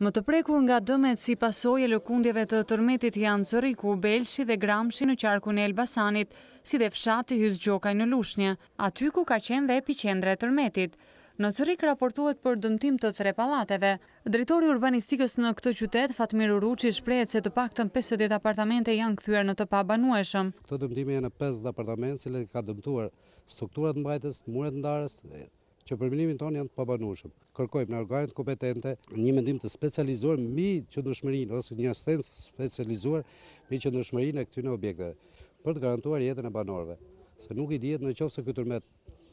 Më të prekur nga dëmet si pasojë e lëkundjeve të tërmetit janë Zëriku, Belshi dhe Gramshi në qarkun e Elbasanit, si dhe fshati Hyzgjokaj në Lushnjë, aty ku ka qenë dhe epiqendra e tërmetit. Në Zërik raportohet për dëmtim të 3 pallateve. Drejtori urbanistikës në këtë qytet, Fatmir Uruçi, shprehet se të paktën 50 apartamente janë kthyer në të pabanueshëm. Këto dëmtime janë në 50 apartamente, që ka dëmtuar strukturat mbajtës, muret ndarës, që për mendimin tonë janë të pabanueshëm. Kërkojmë në organet kompetente një mendim të specializuar mbi qëndrueshmërinë ose një asens specializuar mbi qëndrueshmërinë e këtyre objekteve për të garantuar jetën e banorëve. Se nuk i dihet nëse ky tërmet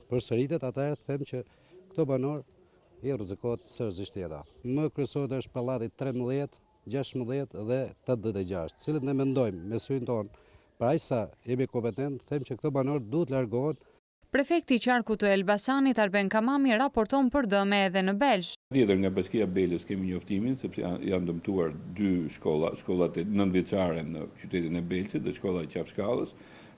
përsëritet, atëherë them që këto banorë i rrezikohet seriozisht jeta. Më kryesorët është pallati 13, 16 dhe 86, cilët ne mendojmë me syrin tonë, për aq sa jemi kompetent, them që këto banorë duhet largohen. Prefekti i qarkut të Elbasanit, Arben Kamami, raporton për dëme edhe në Belsh. Tjetër nga Bashkia Belës kemi njoftimin, sepse janë dëmtuar 2 shkolla, shkollat e 9-vjeçare në qytetin e Belshit dhe shkolla e Qafshkallës.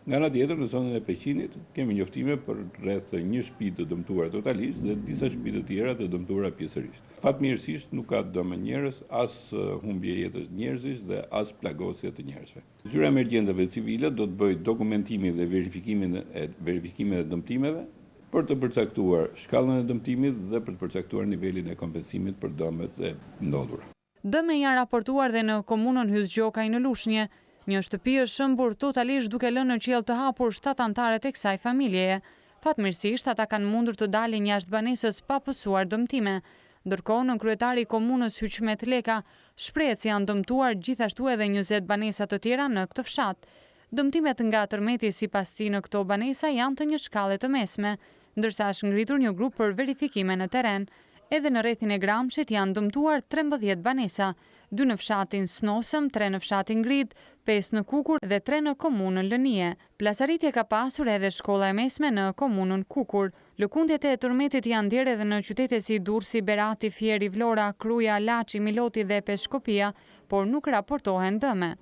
Nga ana tjetër, në zonën e Peqinit kemi njoftime për rreth 1 shtëpi të dëmtuara totalisht dhe disa shtëpi të tjera të dëmtuara pjesërisht. Fatmirësisht nuk ka dëm njerëz, as humbje jetës njerëzish dhe as plagosje të njerëzve. Zyra e emergjencave civile do të bëjë dokumentimin dhe verifikimin e dëmtimeve për të përcaktuar shkallën e dëmtimit dhe për të përcaktuar nivelin e kompensimit për dëmet e ndodhura. Dëme janë raportuar dhe në komunën Hyzgjokaj në Lushnjë. Një shtëpi është shëmbur totalisht duke lënë në qiell të hapur 7 anëtarët e kësaj familjeje. Fatmirësisht ata kanë mundur të dalin jashtë banesës pa pësuar dëmtime. Ndërkohë, në kryetari i komunës Hyçmet Leka shprehet se janë dëmtuar gjithashtu edhe 20 banesa të tjera në këtë fshat. Dëmtimet nga tërmeti sipas tij në këto banesa janë të një shkalle të mesme, ndërsa është ngritur një grup për verifikime në terren. Edhe në rrethin e Gramshit janë dëmtuar 13 banesa, 2 në fshatin Snosëm, 3 në fshatin Grid, 5 në Kukur dhe 3 në komunën Lënie. Plasaritje ka pasur edhe shkolla e mesme në komunën Kukur. Lëkundjet e tërmetit janë ndjerë edhe në qytete si Durrësi, Berati, Fieri, Vlora, Kruja, Laçi, Miloti dhe Peshkopia, por nuk raportohen dëme.